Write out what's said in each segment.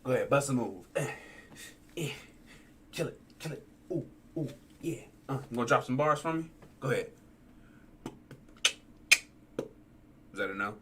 Go ahead, bust a move. Kill it, kill it. Ooh, ooh, yeah. You gonna drop some bars from me? Go ahead. Is that a no?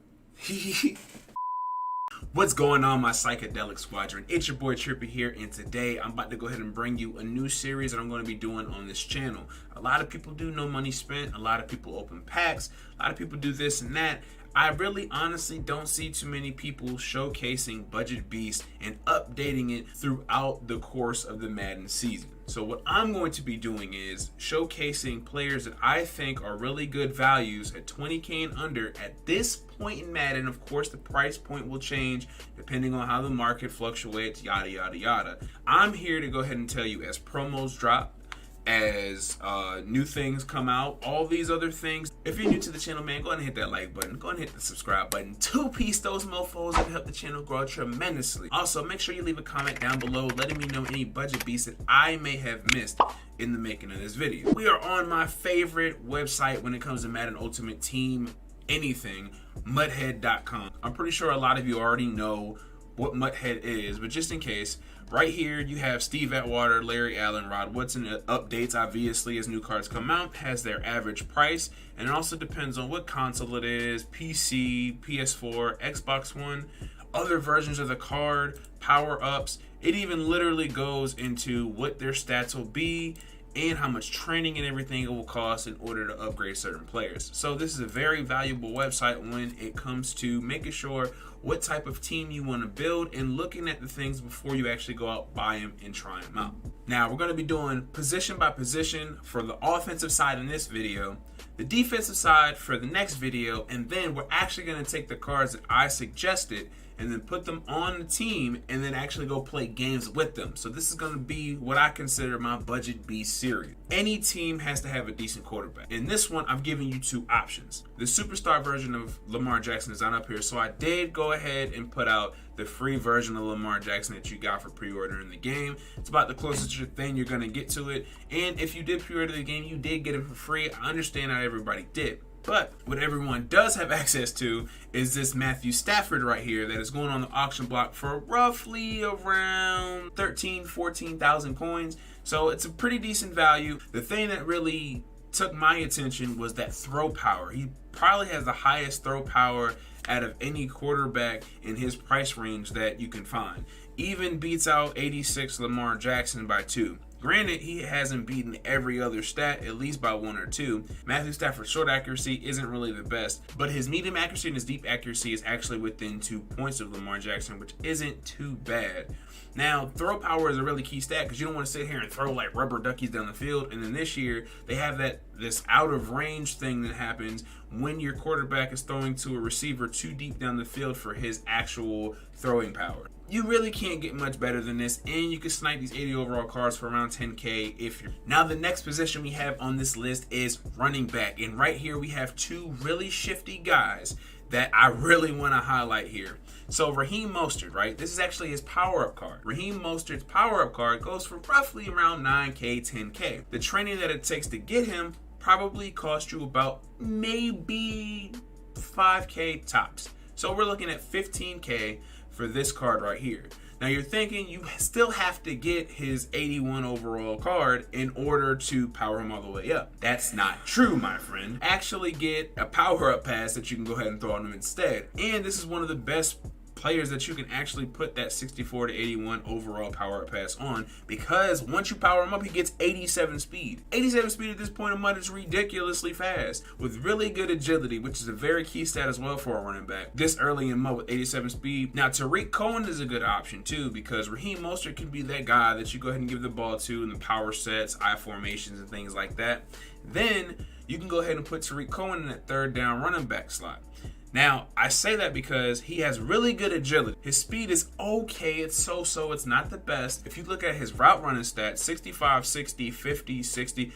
What's going on, my psychedelic squadron? It's your boy Trippy here, and today I'm about to go ahead and bring you a new series that I'm going to be doing on this channel. A lot of people do no money spent, a lot of people open packs, a lot of people do this and that. I really honestly don't see too many people showcasing Budget Beast and updating it throughout the course of the Madden season. So what I'm going to be doing is showcasing players that I think are really good values at 20K and under at this point in Madden. Of course, the price point will change depending on how the market fluctuates, yada, yada, yada. I'm here to go ahead and tell you, as promos drop, as new things come out, all these other things. If you're new to the channel, man, go ahead and hit that like button. Go ahead and hit the subscribe button. Two-piece those mofos and help the channel grow tremendously. Also, make sure you leave a comment down below letting me know any budget beats that I may have missed in the making of this video. We are on my favorite website when it comes to Madden Ultimate Team anything, mudhead.com. I'm pretty sure a lot of you already know what Mudhead is, but just in case, right here you have Steve Atwater, Larry Allen, Rod Woodson updates, obviously, as new cards come out, has their average price, and it also depends on what console it is, PC, PS4, Xbox One, other versions of the card, power-ups. It even literally goes into what their stats will be and how much training and everything it will cost in order to upgrade certain players. So this is a very valuable website when it comes to making sure what type of team you want to build and looking at the things before you actually go out, buy them, and try them out. Now, we're going to be doing position by position for the offensive side in this video, the defensive side for the next video, and then we're actually going to take the cards that I suggested and then put them on the team and then actually go play games with them. So this is going to be what I consider my Budget B series. Any team has to have a decent quarterback. In this one, I'm giving you two options. The superstar version of Lamar Jackson is not up here, so I did go ahead and put out the free version of Lamar Jackson that you got for pre-order in the game. It's about the closest thing you're going to get to it. And if you did pre-order the game, you did get it for free. I understand not everybody did. But what everyone does have access to is this Matthew Stafford right here that is going on the auction block for roughly around 14,000 coins. So it's a pretty decent value. The thing that really took my attention was that throw power. He probably has the highest throw power out of any quarterback in his price range that you can find. Even beats out 86 Lamar Jackson by 2. Granted, he hasn't beaten every other stat, at least by 1 or 2. Matthew Stafford's short accuracy isn't really the best, but his medium accuracy and his deep accuracy is actually within 2 points of Lamar Jackson, which isn't too bad. Now, throw power is a really key stat because you don't want to sit here and throw like rubber duckies down the field. And then this year, they have this out of range thing that happens when your quarterback is throwing to a receiver too deep down the field for his actual throwing power. You really can't get much better than this, and you can snipe these 80 overall cards for around 10K if you're... Now, the next position we have on this list is running back, and right here we have two really shifty guys that I really want to highlight here. So Raheem Mostert, right? This is actually his power-up card. Raheem Mostert's power-up card goes for roughly around 9K, 10K. The training that it takes to get him probably cost you about maybe 5K tops. So we're looking at 15K for this card right here. Now you're thinking you still have to get his 81 overall card in order to power him all the way up. That's not true, my friend. Actually get a power-up pass that you can go ahead and throw on him instead. And this is one of the best players that you can actually put that 64 to 81 overall power-up pass on, because once you power him up, he gets 87 speed. 87 speed at this point in mud is ridiculously fast with really good agility, which is a very key stat as well for a running back this early in mud with 87 speed. Now, Tariq Cohen is a good option too, because Raheem Mostert can be that guy that you go ahead and give the ball to in the power sets, I formations, and things like that. Then you can go ahead and put Tariq Cohen in that third down running back slot. Now, I say that because he has really good agility. His speed is okay. It's so-so. It's not the best. If you look at his route running stats, 65, 60, 50, 60,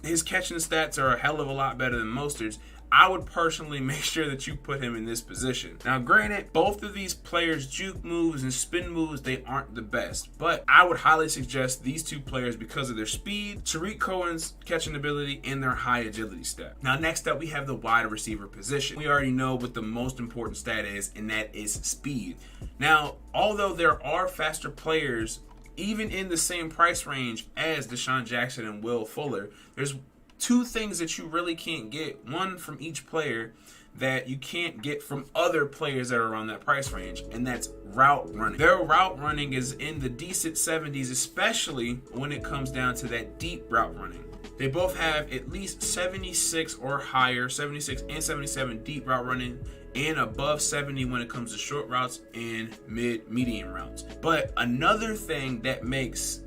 his catching stats are a hell of a lot better than Mostert's. I would personally make sure that you put him in this position. Now, granted, both of these players' juke moves and spin moves, they aren't the best, but I would highly suggest these two players because of their speed, Tariq Cohen's catching ability, and their high agility stat. Now, next up, we have the wide receiver position. We already know what the most important stat is, and that is speed. Now, although there are faster players, even in the same price range as Deshaun Jackson and Will Fuller, there's two things that you really can't get, one from each player that you can't get from other players that are around that price range, and that's route running. Their route running is in the decent 70s, especially when it comes down to that deep route running. They both have at least 76 or higher, 76 and 77 deep route running, and above 70 when it comes to short routes and medium routes. But another thing that makes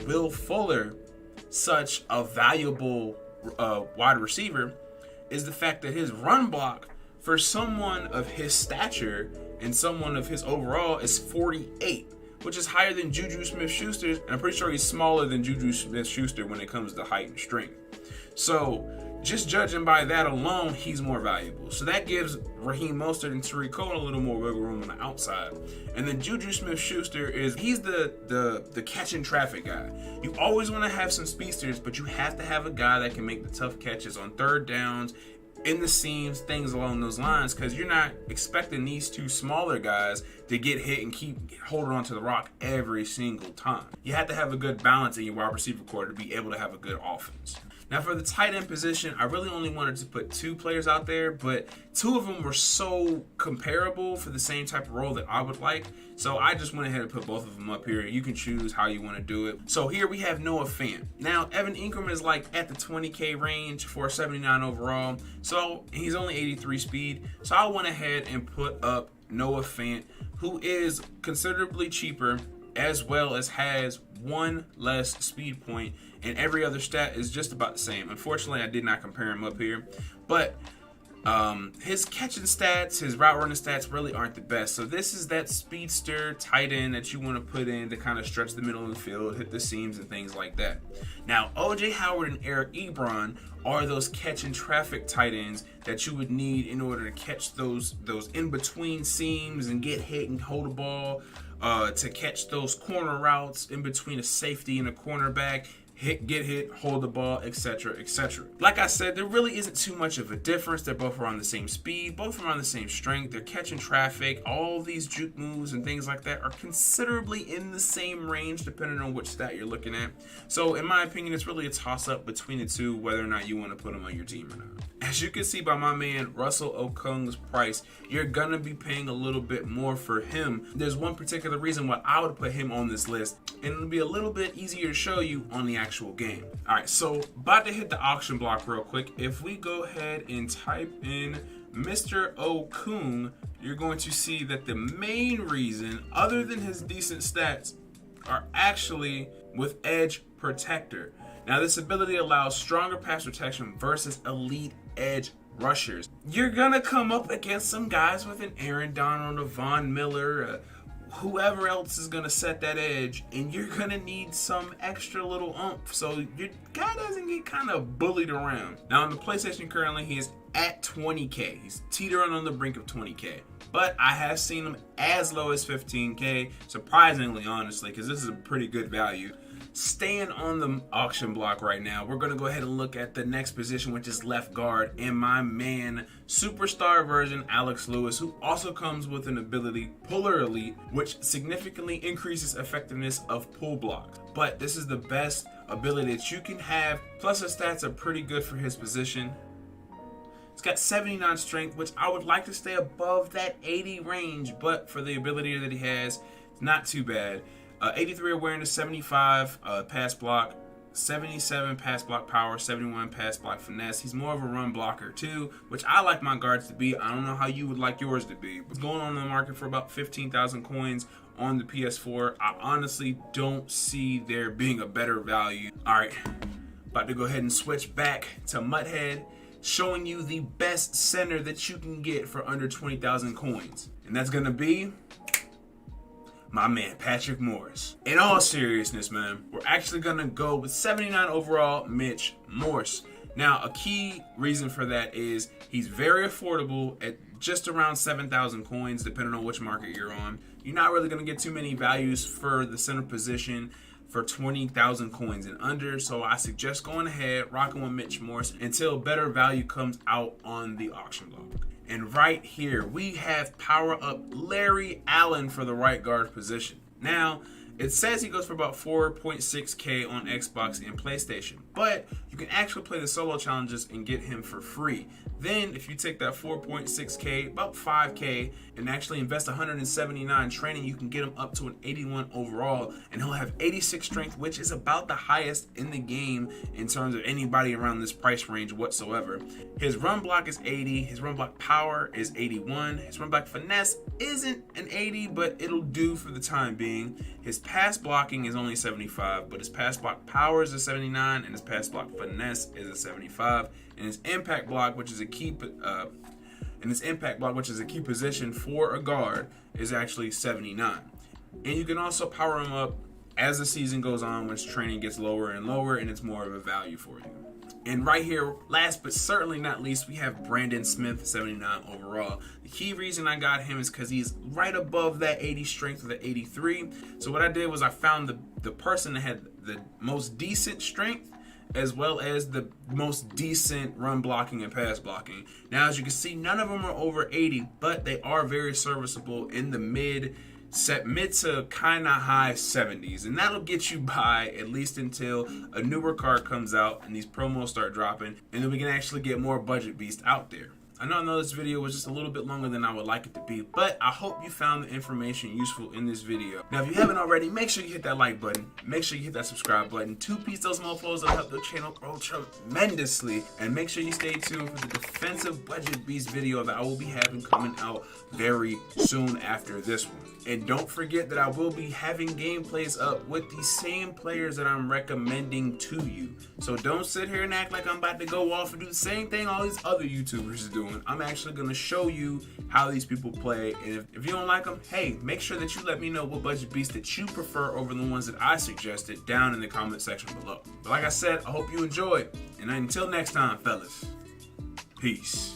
Will Fuller such a valuable wide receiver is the fact that his run block for someone of his stature and someone of his overall is 48, which is higher than Juju Smith-Schuster's, and I'm pretty sure he's smaller than Juju Smith-Schuster when it comes to height and strength. So just judging by that alone, he's more valuable. So that gives Raheem Mostert and Tariq Cohen a little more wiggle room on the outside. And then Juju Smith-Schuster he's the catching traffic guy. You always want to have some speedsters, but you have to have a guy that can make the tough catches on third downs, in the seams, things along those lines, because you're not expecting these two smaller guys to get hit and keep holding on to the rock every single time. You have to have a good balance in your wide receiver core to be able to have a good offense. Now, for the tight end position, I really only wanted to put two players out there, but two of them were so comparable for the same type of role that I would like. So I just went ahead and put both of them up here. You can choose how you want to do it. So here we have Noah Fant. Now, Evan Ingram is like at the 20K range for 79 overall. So he's only 83 speed. So I went ahead and put up Noah Fant, who is considerably cheaper, as well as has one less speed point, and every other stat is just about the same. Unfortunately, I did not compare him up here, but his catching stats, his route running stats really aren't the best. So this is that speedster tight end that you want to put in to kind of stretch the middle of the field, hit the seams and things like that. Now, OJ Howard and Eric Ebron are those catching traffic tight ends that you would need in order to catch those in-between seams and get hit and hold the ball, to catch those corner routes in between a safety and a cornerback, get hit, hold the ball, etc., etc. Like I said, there really isn't too much of a difference. They're both around the same speed, both around the same strength. They're catching traffic. All these juke moves and things like that are considerably in the same range depending on which stat you're looking at. So in my opinion, it's really a toss-up between the two whether or not you want to put them on your team or not. As you can see by my man Russell Okung's price, you're gonna be paying a little bit more for him. There's one particular reason why I would put him on this list, and it'll be a little bit easier to show you on the actual game. All right, so about to hit the auction block real quick. If we go ahead and type in Mr. Okung, you're going to see that the main reason, other than his decent stats, are actually with Edge Protector. Now, this ability allows stronger pass protection versus elite edge rushers. You're gonna come up against some guys with an Aaron Donald, a Von Miller, whoever else is gonna set that edge, and you're gonna need some extra little oomph so your guy doesn't get kind of bullied around. Now, on the PlayStation currently, he is at 20K. He's teetering on the brink of 20K. But I have seen him as low as 15K, surprisingly, honestly, because this is a pretty good value. Staying on the auction block right now, we're going to go ahead and look at the next position, which is left guard, and my man, superstar version Alex Lewis, who also comes with an ability, Puller Elite, which significantly increases effectiveness of pull blocks. But this is the best ability that you can have, plus his stats are pretty good for his position. It's got 79 strength, which I would like to stay above that 80 range, but for the ability that he has, it's not too bad. 83 awareness, 75 pass block, 77 pass block power, 71 pass block finesse. He's more of a run blocker too, which I like my guards to be. I don't know how you would like yours to be. But going on the market for about 15,000 coins on the PS4. I honestly don't see there being a better value. All right, about to go ahead and switch back to Mudhead, showing you the best center that you can get for under 20,000 coins. And that's gonna be my man, Patrick Morris. In all seriousness, man, we're actually gonna go with 79 overall, Mitch Morse. Now, a key reason for that is he's very affordable at just around 7,000 coins, depending on which market you're on. You're not really going to get too many values for the center position for 20,000 coins and under, so I suggest going ahead, rocking with Mitch Morse until better value comes out on the auction block. And right here, we have power up Larry Allen for the right guard position. Now, it says he goes for about 4.6K on Xbox and PlayStation, but you can actually play the solo challenges and get him for free. Then, if you take that 4.6K, about 5K, and actually invest 179 training, you can get him up to an 81 overall, and he'll have 86 strength, which is about the highest in the game in terms of anybody around this price range whatsoever. His run block is 80, his run block power is 81, his run block finesse isn't an 80, but it'll do for the time being. His pass blocking is only 75, but his pass block power is a 79, and his pass block finesse is a 75. And his impact block, which is a key, position for a guard, is actually 79. And you can also power him up as the season goes on, when his training gets lower and lower, and it's more of a value for you. And right here, last but certainly not least, we have Brandon Smith, 79 overall. The key reason I got him is because he's right above that 80 strength with the 83. So what I did was I found the person that had the most decent strength, as well as the most decent run blocking and pass blocking. Now, as you can see, none of them are over 80, but they are very serviceable in the mid to kind of high 70s, and that'll get you by at least until a newer card comes out and these promos start dropping, and then we can actually get more budget beasts out there. I know this video was just a little bit longer than I would like it to be, but I hope you found the information useful in this video. Now, if you haven't already, make sure you hit that like button. Make sure you hit that subscribe button. 2-piece those mofos that'll help the channel grow tremendously. And make sure you stay tuned for the defensive budget beast video that I will be having coming out very soon after this one. And don't forget that I will be having gameplays up with the same players that I'm recommending to you. So don't sit here and act like I'm about to go off and do the same thing all these other YouTubers are doing. I'm actually going to show you how these people play. And if you don't like them, hey, make sure that you let me know what budget beast that you prefer over the ones that I suggested down in the comment section below. But like I said, I hope you enjoyed. And until next time, fellas, peace.